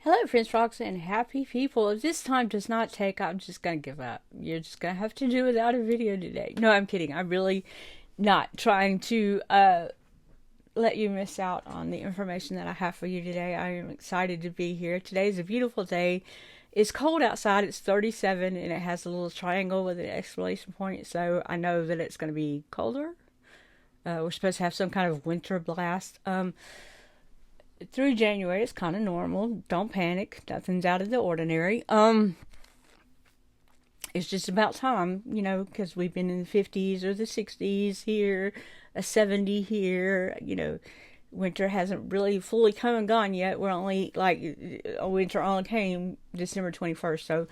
Hello, Prince Rocks and happy people. If this time does not take, I'm just going to give up. You're just going to have to do without a video today. No, I'm kidding. I'm really not trying to let you miss out on the information that I have for you today. I am excited to be here. Today is a beautiful day. It's cold outside. It's 37 and it has a little triangle with an exclamation point. So I know that it's going to be colder. We're supposed to have some kind of winter blast. Through January, it's kind of normal. Don't panic. Nothing's out of the ordinary. It's just about time, because we've been in the 50s or the 60s here, a 70 here, winter hasn't really fully come and gone yet. We're only winter only came December 21st. So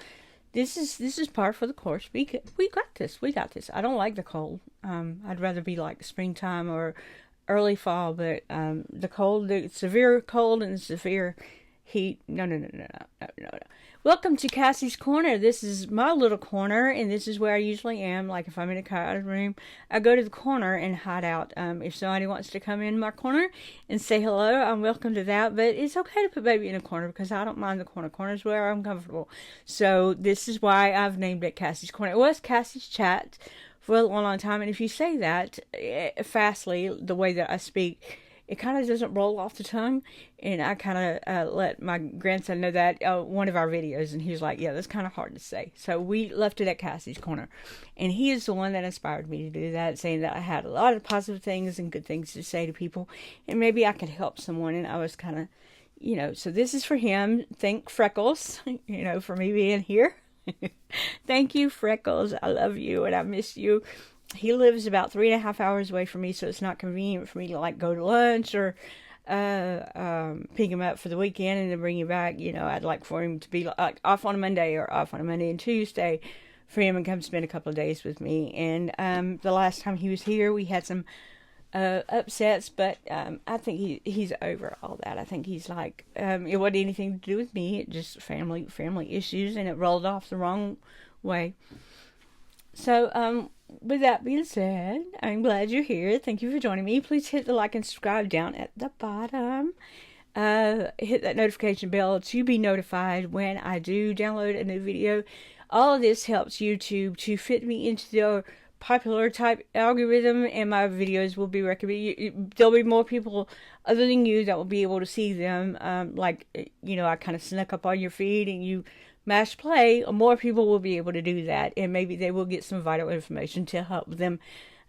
this is par for the course. We got this. We got this. I don't like the cold. I'd rather be like springtime or early fall, but the cold, the severe cold and severe heat. No. Welcome to Cassie's Corner. This is my little corner, and this is where I usually am. Like if I'm in a crowded room, I go to the corner and hide out. If somebody wants to come in my corner and say hello, I'm welcome to that. But it's okay to put baby in a corner because I don't mind the corner. Corner's where I'm comfortable. So this is why I've named it Cassie's Corner. It was Cassie's Chat for a long time, and if you say that fastly, the way that I speak, it kind of doesn't roll off the tongue, and I kind of let my grandson know that one of our videos, and he was like, yeah, that's kind of hard to say. So we left it at Cassie's Corner, and he is the one that inspired me to do that, saying that I had a lot of positive things and good things to say to people, and maybe I could help someone, and I was kind of, so this is for him. Thank Freckles, for me being here. Thank you, Freckles. I love you and I miss you. He lives about 3.5 hours away from me, so it's not convenient for me to go to lunch or pick him up for the weekend and then bring him back. I'd like for him to be off on a Monday or off on a Monday and Tuesday for him and come spend a couple of days with me. And the last time he was here, we had some upsets, but I think he's over all that. I think he's it wasn't anything to do with me. It just family issues, and it rolled off the wrong way. So with that being said, I'm glad you're here. Thank you for joining me. Please hit the like and subscribe down at the bottom. Hit that notification bell to be notified when I do download a new video. All of this helps YouTube to fit me into the popular type algorithm, and my videos will be recommended. There'll be more people other than you that will be able to see them. I kind of snuck up on your feed and you mash play. More people will be able to do that, and maybe they will get some vital information to help them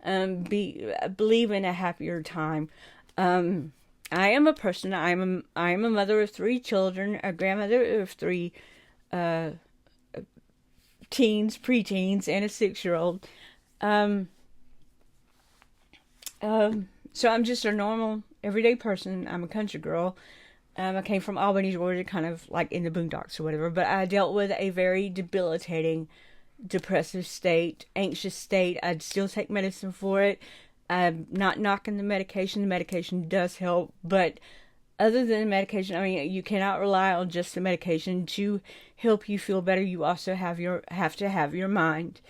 believe in a happier time. I am a person. I am a mother of 3 children, a grandmother of 3 teens, preteens, and a 6-year-old. So I'm just a normal, everyday person. I'm a country girl. I came from Albany, Georgia, kind of like in the boondocks or whatever, but I dealt with a very debilitating, depressive state, anxious state. I'd still take medicine for it. I'm not knocking the medication. The medication does help, but other than the medication, you cannot rely on just the medication to help you feel better. You also have to have your mind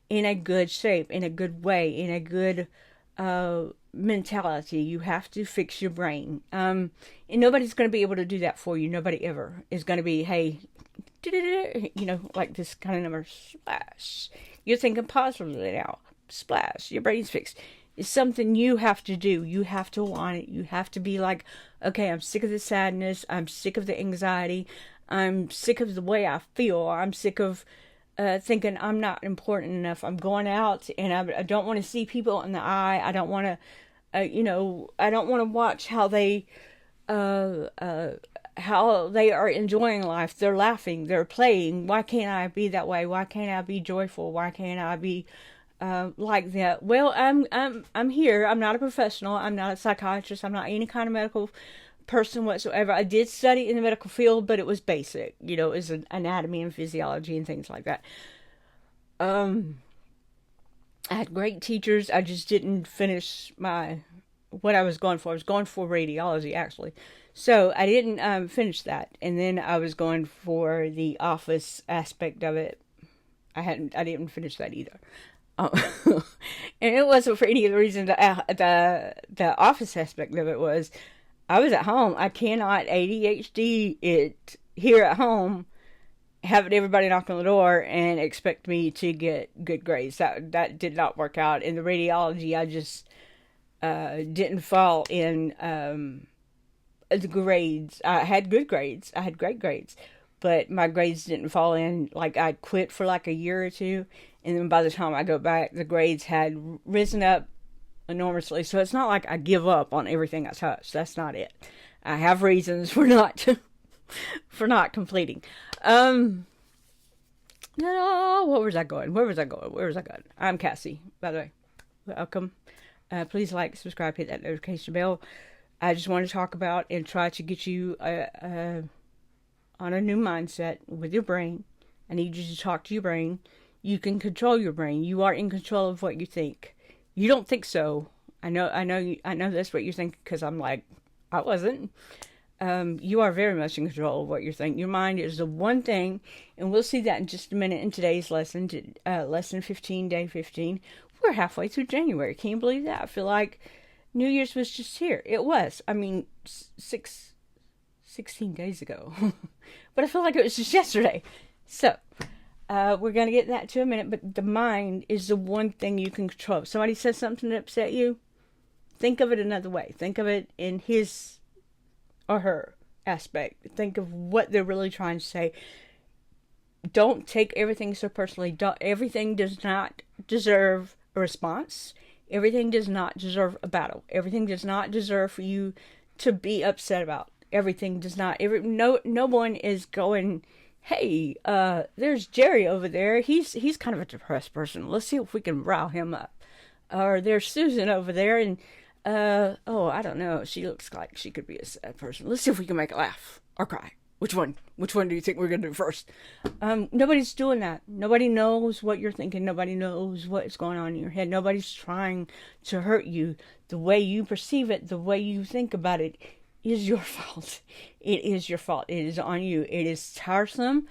in a good shape, in a good way, in a good mentality. You have to fix your brain. And nobody's going to be able to do that for you. Nobody ever is going to be, hey, like this kind of number, splash. You're thinking positively now, splash, your brain's fixed. It's something you have to do. You have to want it. You have to be like, okay, I'm sick of the sadness. I'm sick of the anxiety. I'm sick of the way I feel. I'm sick of thinking I'm not important enough. I'm going out and I don't want to see people in the eye. I don't want to, I don't want to watch how they are enjoying life. They're laughing. They're playing. Why can't I be that way? Why can't I be joyful? Why can't I be like that? Well, I'm here. I'm not a professional. I'm not a psychiatrist. I'm not any kind of medical person whatsoever. I did study in the medical field, but it was basic. It was anatomy and physiology and things like that. I had great teachers. I just didn't finish what I was going for. I was going for radiology, actually. So I didn't finish that. And then I was going for the office aspect of it. I didn't finish that either. And it wasn't for any of the reasons. The office aspect of it was, I was at home. I cannot ADHD it here at home, having everybody knock on the door and expect me to get good grades. That did not work out. In the radiology, I just didn't fall in the grades. I had good grades. I had great grades. But my grades didn't fall in. Like, I quit for like a year or two. And then by the time I go back, the grades had risen up enormously. So it's not like I give up on everything I touch. That's not it. I have reasons for not for not completing. No, what was I going? Where was I going? I'm Cassie, by the way. Welcome. Please like, subscribe, hit that notification bell. I just want to talk about and try to get you on a new mindset with your brain. I need you to talk to your brain. You can control your brain. You are in control of what you think. You don't think so. I know that's what you think, because I'm like, I wasn't. You are very much in control of what you're thinking. Your mind is the one thing, and we'll see that in just a minute in today's lesson, lesson 15, day 15. We're halfway through January. Can you believe that? I feel like New Year's was just here. It was. I mean, 16 days ago. But I feel like it was just yesterday. So, we're going to get that to a minute, but the mind is the one thing you can control. If somebody says something that upset you, think of it another way. Think of it in his or her aspect. Think of what they're really trying to say. Don't take everything so personally. Everything does not deserve a response. Everything does not deserve a battle. Everything does not deserve for you to be upset about. Everything does not. No one is going, hey, there's Jerry over there. He's kind of a depressed person. Let's see if we can rile him up. Or there's Susan over there, and I don't know. She looks like she could be a sad person. Let's see if we can make her laugh or cry. Which one? Which one do you think we're going to do first? Nobody's doing that. Nobody knows what you're thinking. Nobody knows what's going on in your head. Nobody's trying to hurt you. The way you perceive it, the way you think about it, is your fault. It is your fault. It is on you. It is tiresome.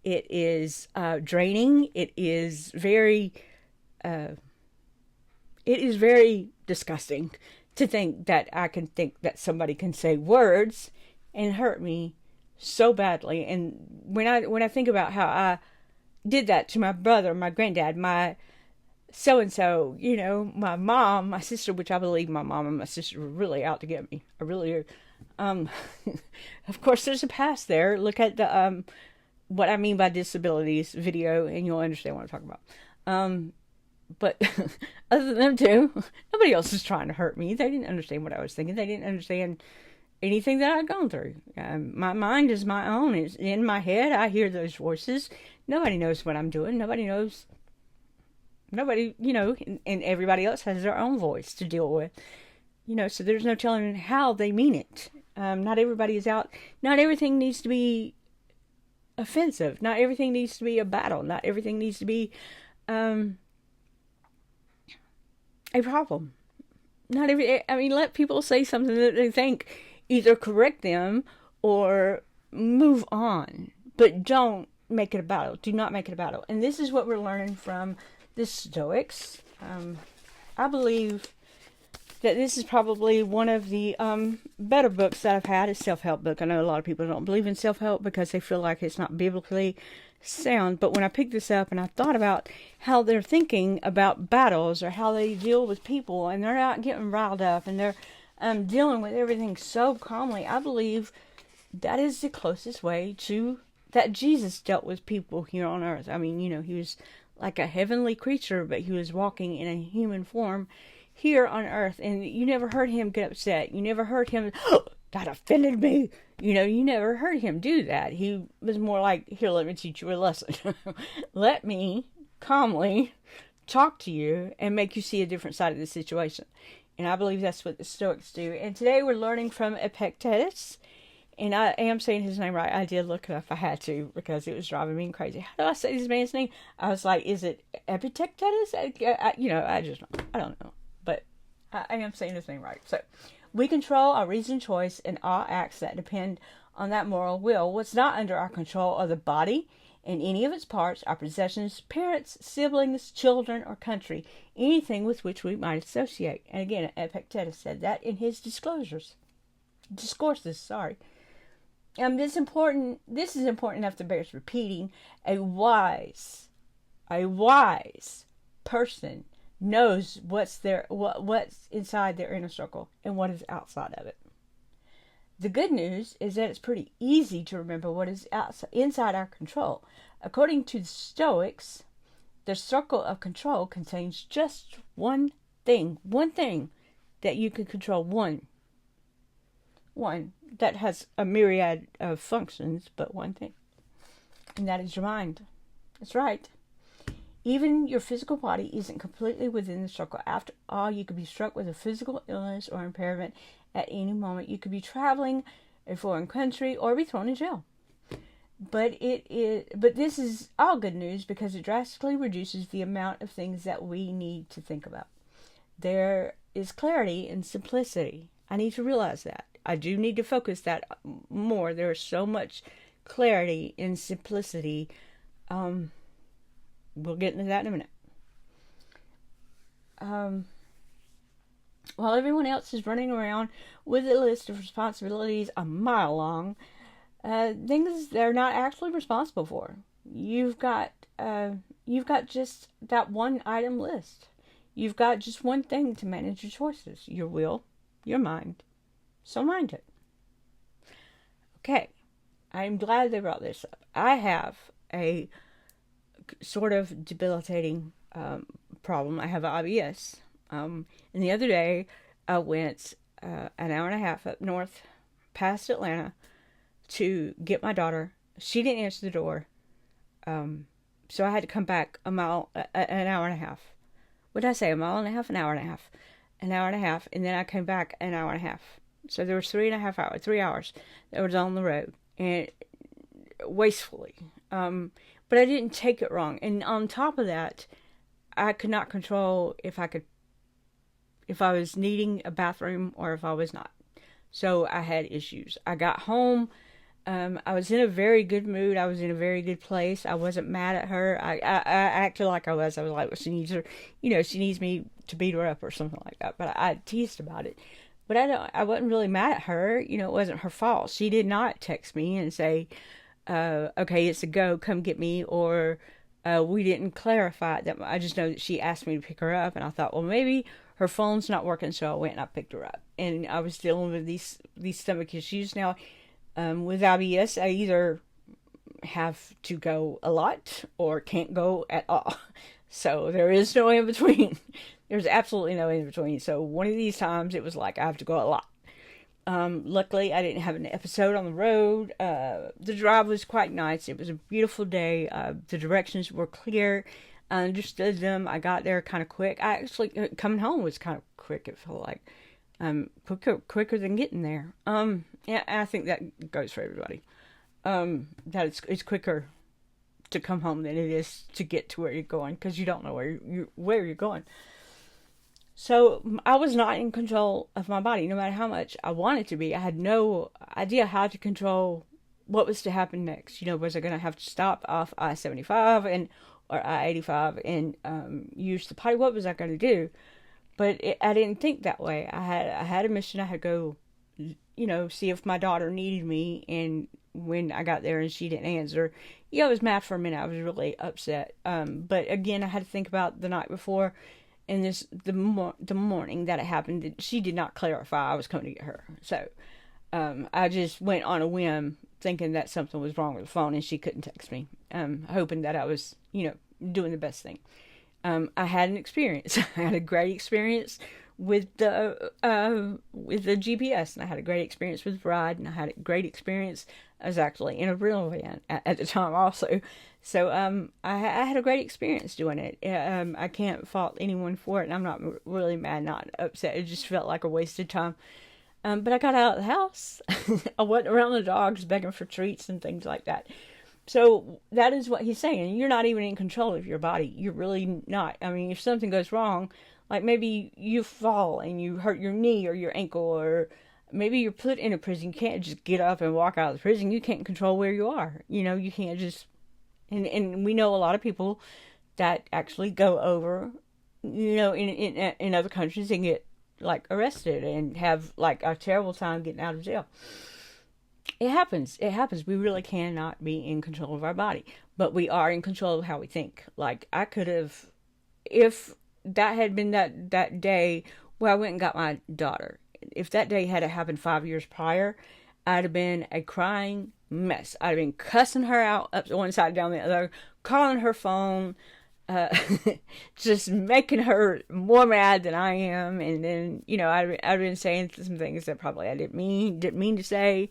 It is draining. It is very disgusting to think that I can think that somebody can say words and hurt me so badly. And when I think about how I did that to my brother, my granddad, my so-and-so, my mom, my sister, which I believe my mom and my sister were really out to get me. I really are. Of course, there's a past there. Look at the what I mean by disabilities video, and you'll understand what I'm talking about. But other than them two, nobody else is trying to hurt me. They didn't understand what I was thinking. They didn't understand anything that I'd gone through. My mind is my own. It's in my head. I hear those voices. Nobody knows what I'm doing. Nobody knows. Nobody, and everybody else has their own voice to deal with. So there's no telling how they mean it. Not everybody is out. Not everything needs to be offensive. Not everything needs to be a battle. Not everything needs to be a problem. Let people say something that they think, either correct them or move on. But don't make it a battle. Do not make it a battle. And this is what we're learning from the Stoics. I believe that this is probably one of the better books that I've had. A self-help book. I know a lot of people don't believe in self-help because they feel like it's not biblically sound. But when I picked this up and I thought about how they're thinking about battles, or how they deal with people, and they're not getting riled up, and they're dealing with everything so calmly, I believe that is the closest way to that Jesus dealt with people here on earth. He was like a heavenly creature, but he was walking in a human form here on earth, and you never heard him get upset. You never heard him, oh, that offended me. You never heard him do that. He was more like, here, let me teach you a lesson. Let me calmly talk to you and make you see a different side of the situation. And I believe that's what the Stoics do. And today we're learning from Epictetus. And I am saying his name right. I did look it up. I had to, because it was driving me crazy. How do I say this man's name? I was like, is it Epictetus? I don't know. But I am saying his name right. So, we control our reasoned choice in all acts that depend on that moral will. What's not under our control are the body and any of its parts, our possessions, parents, siblings, children, or country, anything with which we might associate. And again, Epictetus said that in his discourses. This is important enough to bear repeating. A wise person knows what's inside their inner circle and what is outside of it. The good news is that it's pretty easy to remember what is inside our control. According to the Stoics, the circle of control contains just one thing that you can control. One that has a myriad of functions, but one thing, and that is your mind. That's right. Even your physical body isn't completely within the circle. After all, you could be struck with a physical illness or impairment at any moment. You could be traveling a foreign country or be thrown in jail. But this is all good news because it drastically reduces the amount of things that we need to think about. There is clarity and simplicity. I need to realize that. I do need to focus that more. There is so much clarity and simplicity. We'll get into that in a minute. While everyone else is running around with a list of responsibilities a mile long, things they're not actually responsible for. You've got just that one item list. You've got just one thing to manage your choices: your will, your mind. So mind it. Okay, I'm glad they brought this up. I have a sort of debilitating problem. I have IBS. And the other day, I went an hour and a half up north past Atlanta to get my daughter. She didn't answer the door. So I had to come back an hour and a half. What did I say? A mile and a half, an hour and a half. An hour and a half. And then I came back an hour and a half. So there was 3 hours that was on the road. And wastefully. But I didn't take it wrong. And on top of that, I could not control if I was needing a bathroom or if I was not. So I had issues. I got home. I was in a very good mood. I was in a very good place. I wasn't mad at her. I acted like I was. I was like, well, she needs her, she needs me to beat her up or something like that. But I teased about it. But I wasn't really mad at her. It wasn't her fault. She did not text me and say, okay, it's a go, come get me, or we didn't clarify that. I just know that she asked me to pick her up, and I thought, well, maybe her phone's not working, so I went and I picked her up. And I was dealing with these stomach issues. Now, with IBS, I either have to go a lot or can't go at all. So there is no in between. There's absolutely no in between. So one of these times, it was like I have to go a lot. Luckily, I didn't have an episode on the road. The drive was quite nice. It was a beautiful day. The directions were clear. I understood them. I got there kind of quick. I actually, coming home was kind of quick. It felt like quicker than getting there. Yeah, I think that goes for everybody. That it's quicker to come home than it is to get to where you're going because you don't know where you're going. So I was not in control of my body, no matter how much I wanted to be. I had no idea how to control what was to happen next. Was I going to have to stop off I-75 or I-85 and use the potty? What was I going to do? But I didn't think that way. I had a mission. I had to go, see if my daughter needed me. And when I got there and she didn't answer, I was mad for a minute. I was really upset. But again, I had to think about the night before. And the morning that it happened, she did not clarify I was coming to get her. So I just went on a whim, thinking that something was wrong with the phone, and she couldn't text me. Hoping that I was, doing the best thing. I had an experience. I had a great experience with the GPS, and I had a great experience with the ride, and I had a great experience. I was actually in a real van at the time also. So I had a great experience doing it. I can't fault anyone for it, and I'm not really mad, not upset. It just felt like a wasted time. But I got out of the house. I went around the dogs begging for treats and things like that. So that is what he's saying. You're not even in control of your body. You're really not. I mean, if something goes wrong, like maybe you fall and you hurt your knee or your ankle, or maybe you're put in a prison. You can't just get up and walk out of the prison. You can't control where you are. You can't just... And we know a lot of people that actually go over, in other countries and get, like, arrested and have, like, a terrible time getting out of jail. It happens. It happens. We really cannot be in control of our body, but we are in control of how we think. Like I could have, if that had been that day where I went and got my daughter. If that day had happened 5 years prior, I'd have been a crying mess. I'd have been cussing her out up one side down the other, calling her phone, uh, just making her more mad than I am. And then I'd been saying some things that probably I didn't mean to say.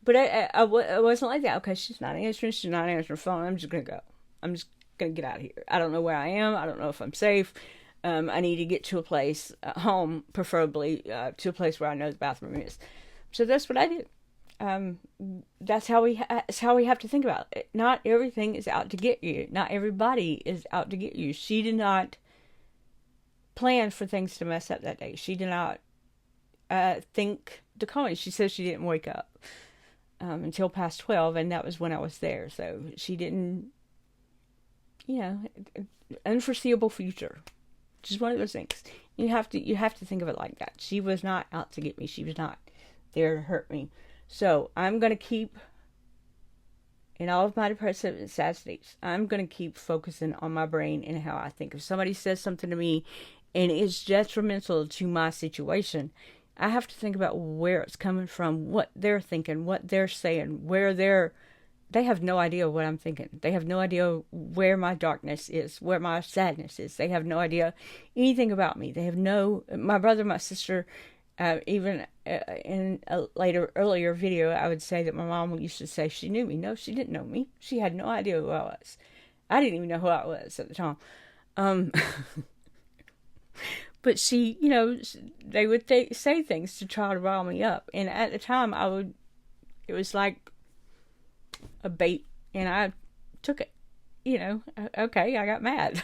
But I wasn't like that. Okay, she's not answering. She's not answering the phone. I'm just going to go. I'm just going to get out of here. I don't know where I am. I don't know if I'm safe. I need to get to a place, home, preferably, to a place where I know the bathroom is. So that's what I did. That's how we have to think about it. Not everything is out to get you. Not everybody is out to get you. She did not plan for things to mess up that day. She did not think to call me. She says she didn't wake up until past 12, and that was when I was there. So she didn't, unforeseeable future. Just one of those things. You have to think of it like that. She was not out to get me. She was not there to hurt me. So I'm going to keep, in all of my depressive and sad states, I'm going to keep focusing on my brain and how I think. If somebody says something to me and it's detrimental to my situation, I have to think about where it's coming from, what they're thinking, what they're saying, they have no idea what I'm thinking. They have no idea where my darkness is, where my sadness is. They have no idea anything about me. My brother, my sister, even in a earlier video, I would say that my mom used to say she knew me. No, she didn't know me. She had no idea who I was. I didn't even know who I was at the time. But she, they would say things to try to rile me up. And at the time, it was like a bait, and I took it. Okay, I got mad.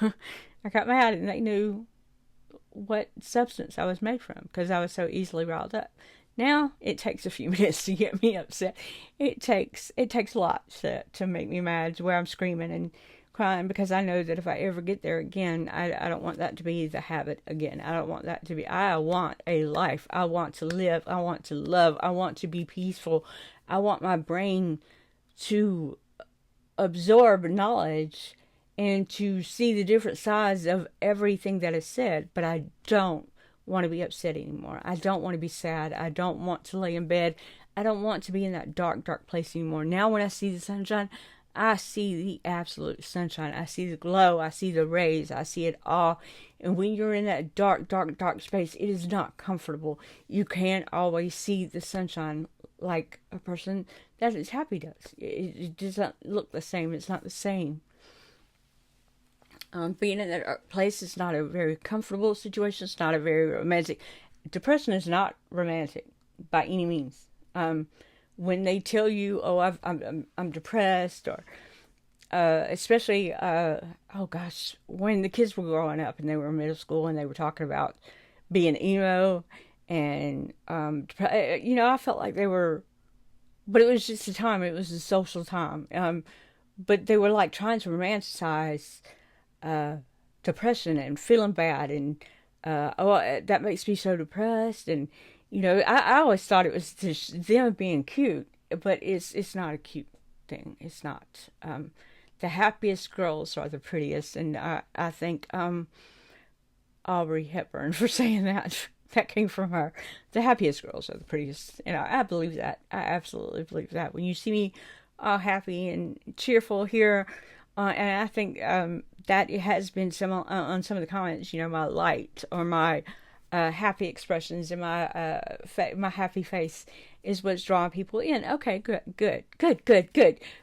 I got mad, and they knew what substance I was made from because I was so easily riled up. Now it takes a few minutes to get me upset. It takes a lot to make me mad, to where I'm screaming and crying, because I know that if I ever get there again, I don't want that to be the habit again. I don't want that to be. I want a life. I want to live. I want to love. I want to be peaceful. I want my brain to absorb knowledge and to see the different sides of everything that is said. But I don't want to be upset anymore. I don't want to be sad. I don't want to lay in bed. I don't want to be in that dark, dark place anymore. Now when I see the sunshine, I see the absolute sunshine. I see the glow. I see the rays. I see it all. And when you're in that dark, dark, dark space, it is not comfortable. You can't always see the sunshine like a person that is happy does. It doesn't look the same. It's not the same. Being in that dark place is not a very comfortable situation. It's not a very romantic. Depression is not romantic by any means. When they tell you, "Oh, I'm depressed," or especially, when the kids were growing up and they were in middle school and they were talking about being emo, and I felt like they were, but it was just a time. It was a social time. But they were like trying to romanticize depression and feeling bad, and that makes me so depressed. And I always thought it was just them being cute, but it's not a cute thing. It's not. The happiest girls are the prettiest, and I thank Aubrey Hepburn for saying that. That came from her. The happiest girls are the prettiest. And I believe that. I absolutely believe that. When you see me all happy and cheerful here, and I think that it has been some on some of the comments, my light or my happy expressions and my happy face is what's drawing people in. Okay, good.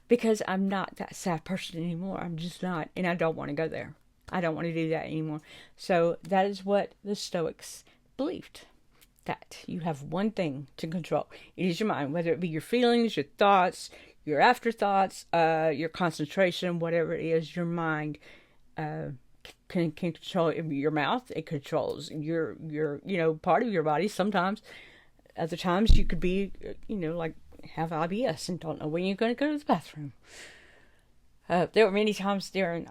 Because I'm not that sad person anymore. I'm just not. And I don't want to go there. I don't want to do that anymore. So that is what the Stoics believed, that you have one thing to control. It is your mind, whether it be your feelings, your thoughts, your afterthoughts, your concentration, whatever it is. Your mind can control your mouth. It controls your part of your body. Sometimes, other times you could be like have IBS and don't know when you're going to go to the bathroom. There were many times during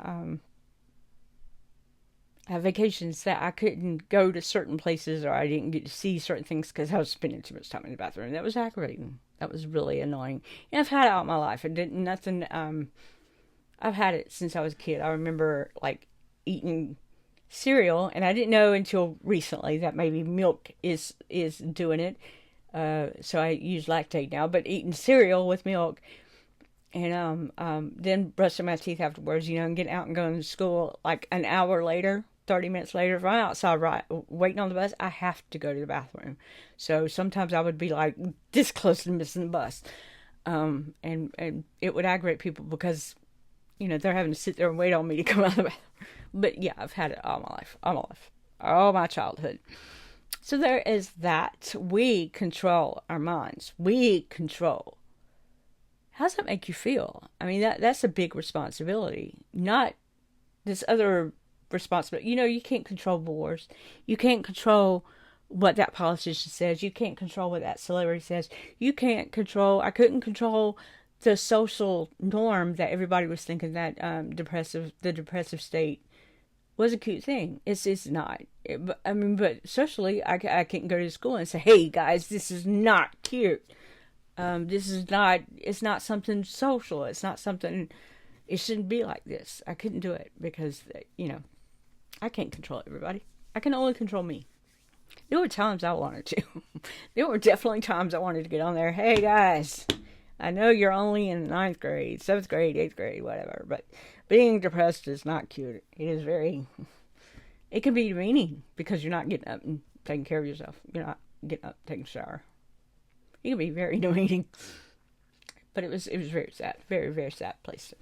vacations that I couldn't go to certain places or I didn't get to see certain things because I was spending too much time in the bathroom. That was aggravating. That was really annoying. And I've had it all my life. It didn't nothing. I've had it since I was a kid. I remember like eating cereal, and I didn't know until recently that maybe milk is doing it. So I use lactate now, but eating cereal with milk and then brushing my teeth afterwards, and getting out and going to school like an hour later, 30 minutes later. If I'm outside waiting on the bus, I have to go to the bathroom. So sometimes I would be like this close to missing the bus. And it would aggravate people because, they're having to sit there and wait on me to come out of the bathroom. But yeah, I've had it all my life, all my childhood. So there is that. We control our minds. We control. How does that make you feel? I mean, that's a big responsibility. Not this other responsibility. You can't control wars. You can't control what that politician says. You can't control what that celebrity says. I couldn't control the social norm that everybody was thinking that the depressive state was a cute thing. It's not. But socially, I can't go to school and say, hey guys, this is not cute. It's not something social. It's not something, it shouldn't be like this. I couldn't do it because, I can't control everybody. I can only control me. There were times I wanted to. There were definitely times I wanted to get on there. Hey guys, I know you're only in 9th grade, 7th grade, 8th grade, whatever, but being depressed is not cute. It can be demeaning because you're not getting up and taking care of yourself. You're not getting up, taking a shower. It can be very demeaning. But it was very sad. Very, very sad place.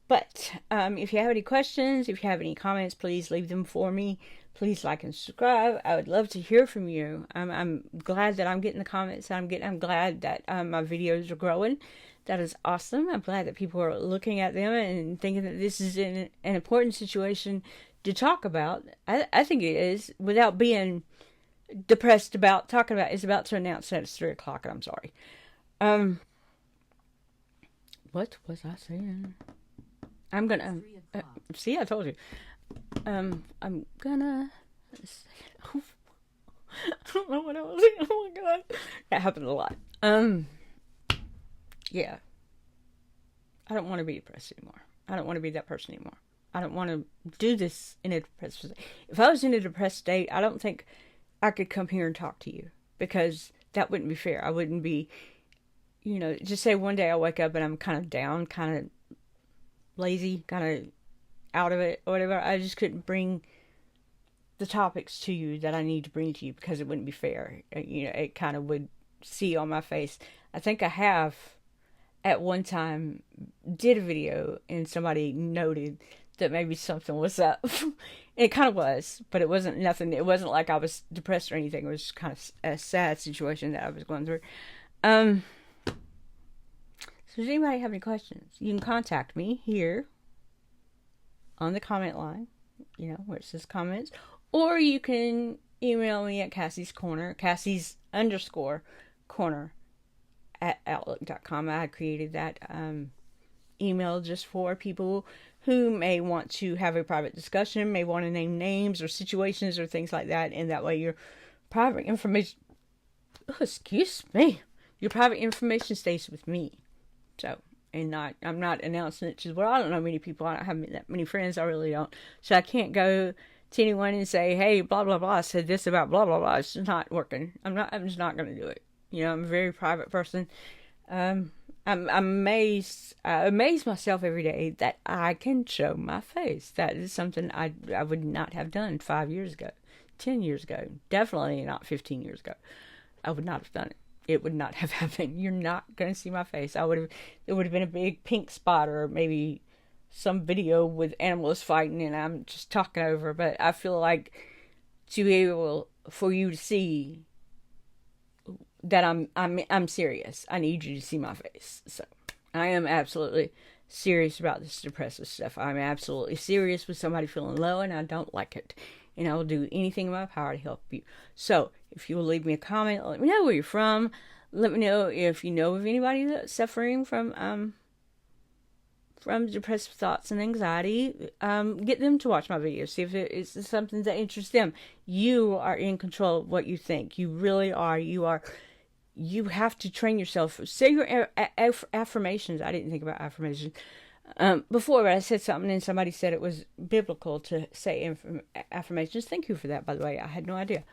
But if you have any questions, if you have any comments, please leave them for me. Please like and subscribe. I would love to hear from you. I'm glad that I'm getting the comments. I'm glad that my videos are growing. That is awesome. I'm glad that people are looking at them and thinking that this is an important situation to talk about. I think it is, without being depressed about talking about. It's about to announce that it's 3 o'clock, and I'm sorry. What was I saying? I'm gonna see. I told you. I'm gonna. I don't know what I was saying. Oh my god, that happened a lot. Yeah. I don't want to be depressed anymore. I don't want to be that person anymore. I don't want to do this in a depressed state. If I was in a depressed state, I don't think I could come here and talk to you because that wouldn't be fair. I wouldn't be, just say one day I wake up and I'm kind of down, kind of lazy, kind of out of it or whatever. I just couldn't bring the topics to you that I need to bring to you because it wouldn't be fair. It kind of would see on my face. I think I have at one time did a video and somebody noted that maybe something was up. It kind of was, but it wasn't nothing. It wasn't like I was depressed or anything. It was kind of a sad situation that I was going through. So does anybody have any questions? You can contact me here on the comment line, where it says comments, or you can email me at Cassie's_corner at outlook.com. I created that email just for people who may want to have a private discussion, may want to name names or situations or things like that, and that way your private information, your private information stays with me. So, I'm not announcing it to, I don't know many people, I don't have that many friends, I really don't. So I can't go to anyone and say, hey, blah, blah, blah, I said this about blah, blah, blah. It's just not working. I'm just not going to do it. I'm a very private person. I'm amazed. I amaze myself every day that I can show my face. That is something I would not have done 5 years ago, 10 years ago, definitely not 15 years ago. I would not have done it. It would not have happened. You're not going to see my face. It would have been a big pink spot or maybe some video with animals fighting and I'm just talking over. But I feel like to be able for you to see that I'm serious. I need you to see my face. So I am absolutely serious about this depressive stuff. I'm absolutely serious with somebody feeling low and I don't like it. And I will do anything in my power to help you. So if you will leave me a comment, let me know where you're from. Let me know if you know of anybody that's suffering from from depressive thoughts and anxiety, get them to watch my videos. See if it's something that interests them. You are in control of what you think. You really are. You have to train yourself. Say your affirmations. I didn't think about affirmations before, but I said something and somebody said it was biblical to say affirmations. Thank you for that, by the way. I had no idea.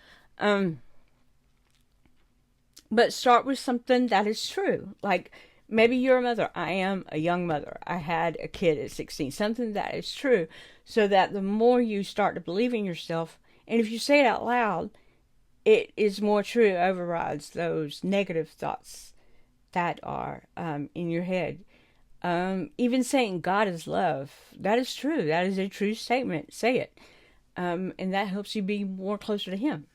But start with something that is true. Like, maybe you're a mother. I am a young mother. I had a kid at 16. Something that is true, so that the more you start to believe in yourself, and if you say it out loud, it is more true. It overrides those negative thoughts that are in your head. Even saying God is love, that is true. That is a true statement. Say it. And that helps you be more closer to Him.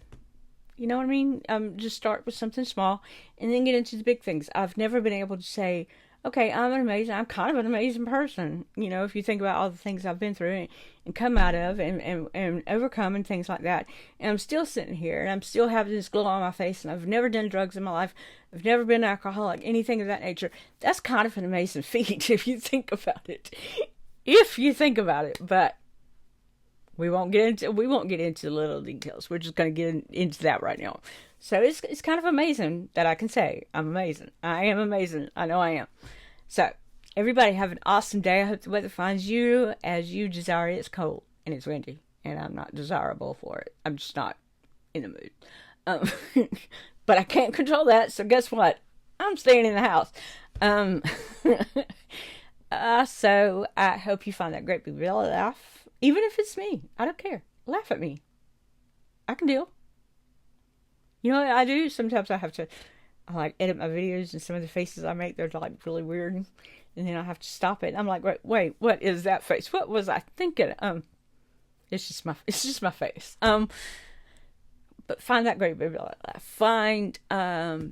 You know what I mean? Just start with something small and then get into the big things. I've never been able to say, okay, I'm kind of an amazing person. You know, if you think about all the things I've been through and come out of and overcome and things like that. And I'm still sitting here and I'm still having this glow on my face, and I've never done drugs in my life. I've never been an alcoholic, anything of that nature. That's kind of an amazing feat if you think about it. If you think about it. But we won't get into the little details. We're just going to get into that right now. So it's kind of amazing that I can say I'm amazing. I am amazing. I know I am. So everybody have an awesome day. I hope the weather finds you as you desire it. It's cold and it's windy, and I'm not desirable for it. I'm just not in the mood. But I can't control that. So guess what? I'm staying in the house. So I hope you find that great big laugh. Even if it's me, I don't care. Laugh at me. I can deal. You know what I do? Sometimes I like edit my videos, and some of the faces I make, they're like really weird. And then I have to stop it. I'm like, wait, what is that face? What was I thinking? It's just my face. But find that great baby laugh. Find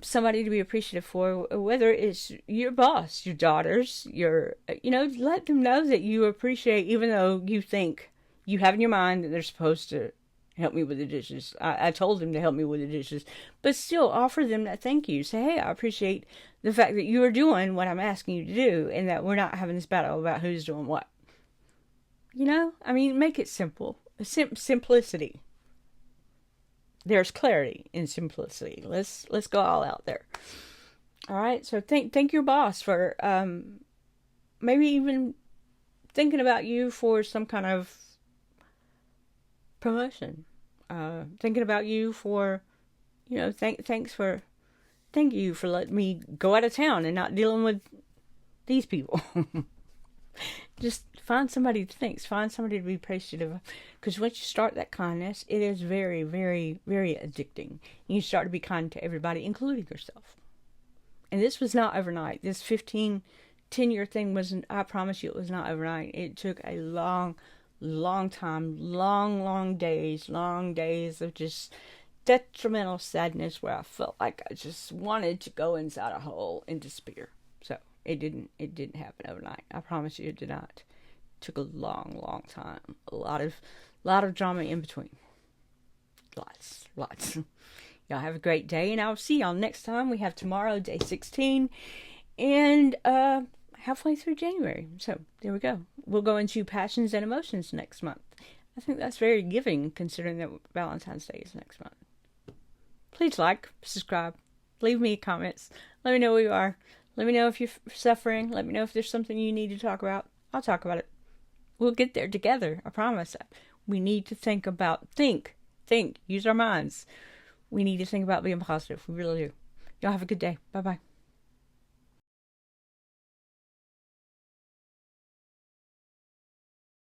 somebody to be appreciative for, whether it's your boss, your daughters, let them know that you appreciate, even though you think you have in your mind that they're supposed to help me with the dishes. I told them to help me with the dishes, but still offer them that thank you. Say, hey, I appreciate the fact that you are doing what I'm asking you to do, and that we're not having this battle about who's doing what. You know, I mean, make it simple. Simplicity. There's clarity in simplicity. Let's go all out there. All right. So thank your boss for maybe even thinking about you for some kind of promotion. Thinking about you for, thank you for letting me go out of town and not dealing with these people. Just find somebody to thank. Find somebody to be appreciative of. Because once you start that kindness, it is very, very, very addicting. You start to be kind to everybody, including yourself. And this was not overnight. This 10-year thing wasn't, I promise you, it was not overnight. It took a long, long time, long days of just detrimental sadness where I felt like I just wanted to go inside a hole in despair. So it didn't happen overnight. I promise you it did not. It took a long time. A lot of drama in between. Lots. Y'all have a great day, and I'll see y'all next time. We have tomorrow, day 16, and halfway through January. So there we go. We'll go into passions and emotions next month. I think that's very giving, considering that Valentine's Day is next month. Please like, subscribe, leave me comments. Let me know who you are. Let me know if you're suffering. Let me know if there's something you need to talk about. I'll talk about it. We'll get there together. I promise. We need to think, use our minds. We need to think about being positive. We really do. Y'all have a good day. Bye-bye.